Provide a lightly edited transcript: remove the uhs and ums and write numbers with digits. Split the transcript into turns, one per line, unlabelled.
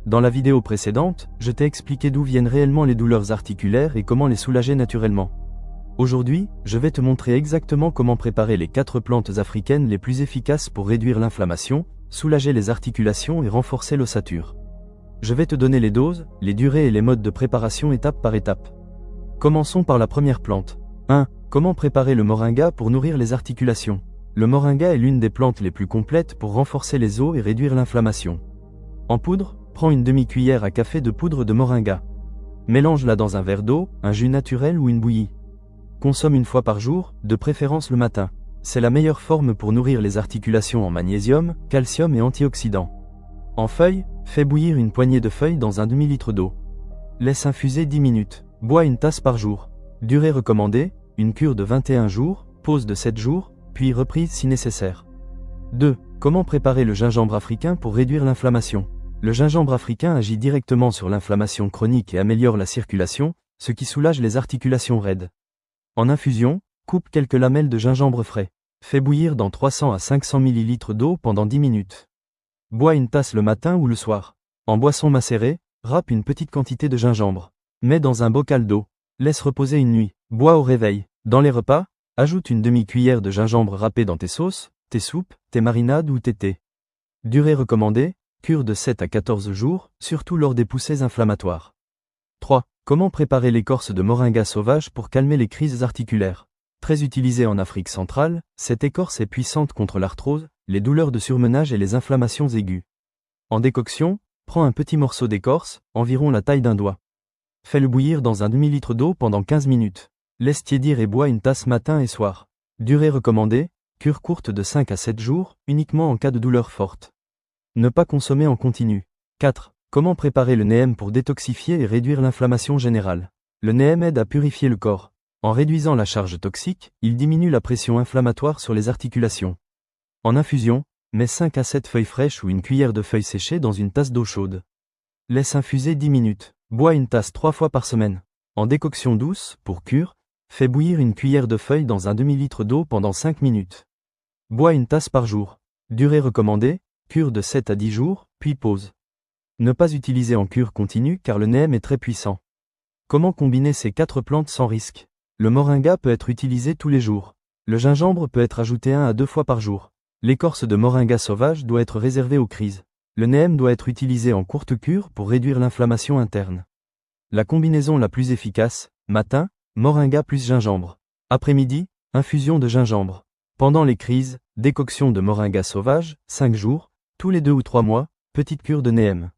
Dans la vidéo précédente, je t'ai expliqué d'où viennent réellement les douleurs articulaires et comment les soulager naturellement. Aujourd'hui, je vais te montrer exactement comment préparer les 4 plantes africaines les plus efficaces pour réduire l'inflammation, soulager les articulations et renforcer l'ossature. Je vais te donner les doses, les durées et les modes de préparation étape par étape. Commençons par la première plante. 1. Comment préparer le moringa pour nourrir les articulations? Le moringa est l'une des plantes les plus complètes pour renforcer les os et réduire l'inflammation. En poudre, prends une demi-cuillère à café de poudre de moringa. Mélange-la dans un verre d'eau, un jus naturel ou une bouillie. Consomme une fois par jour, de préférence le matin. C'est la meilleure forme pour nourrir les articulations en magnésium, calcium et antioxydants. En feuilles, fais bouillir une poignée de feuilles dans un demi-litre d'eau. Laisse infuser 10 minutes. Bois une tasse par jour. Durée recommandée, une cure de 21 jours, pause de 7 jours, puis reprise si nécessaire. 2. Comment préparer le gingembre africain pour réduire l'inflammation? Le gingembre africain agit directement sur l'inflammation chronique et améliore la circulation, ce qui soulage les articulations raides. En infusion, coupe quelques lamelles de gingembre frais. Fais bouillir dans 300 à 500 ml d'eau pendant 10 minutes. Bois une tasse le matin ou le soir. En boisson macérée, râpe une petite quantité de gingembre. Mets dans un bocal d'eau. Laisse reposer une nuit. Bois au réveil. Dans les repas, ajoute une demi-cuillère de gingembre râpé dans tes sauces, tes soupes, tes marinades ou tes thés. Durée recommandée, cure de 7 à 14 jours, surtout lors des poussées inflammatoires. 3. Comment préparer l'écorce de moringa sauvage pour calmer les crises articulaires? Très utilisée en Afrique centrale, cette écorce est puissante contre l'arthrose, les douleurs de surmenage et les inflammations aiguës. En décoction, prends un petit morceau d'écorce, environ la taille d'un doigt. Fais-le bouillir dans un demi-litre d'eau pendant 15 minutes. Laisse tiédir et bois une tasse matin et soir. Durée recommandée, cure courte de 5 à 7 jours, uniquement en cas de douleur forte. Ne pas consommer en continu. 4. Comment préparer le NEM pour détoxifier et réduire l'inflammation générale? Le NEM aide à purifier le corps. En réduisant la charge toxique, il diminue la pression inflammatoire sur les articulations. En infusion, mets 5 à 7 feuilles fraîches ou une cuillère de feuilles séchées dans une tasse d'eau chaude. Laisse infuser 10 minutes. Bois une tasse 3 fois par semaine. En décoction douce, pour cure, fais bouillir une cuillère de feuilles dans un demi-litre d'eau pendant 5 minutes. Bois une tasse par jour. Durée recommandée, cure de 7 à 10 jours, puis pause. Ne pas utiliser en cure continue car le NEM est très puissant. Comment combiner ces 4 plantes sans risque? Le moringa peut être utilisé tous les jours. Le gingembre peut être ajouté 1 à 2 fois par jour. L'écorce de moringa sauvage doit être réservée aux crises. Le NEM doit être utilisé en courte cure pour réduire l'inflammation interne. La combinaison la plus efficace, matin, moringa plus gingembre. Après-midi, infusion de gingembre. Pendant les crises, décoction de moringa sauvage, 5 jours, tous les 2 ou 3 mois, petite cure de NEM.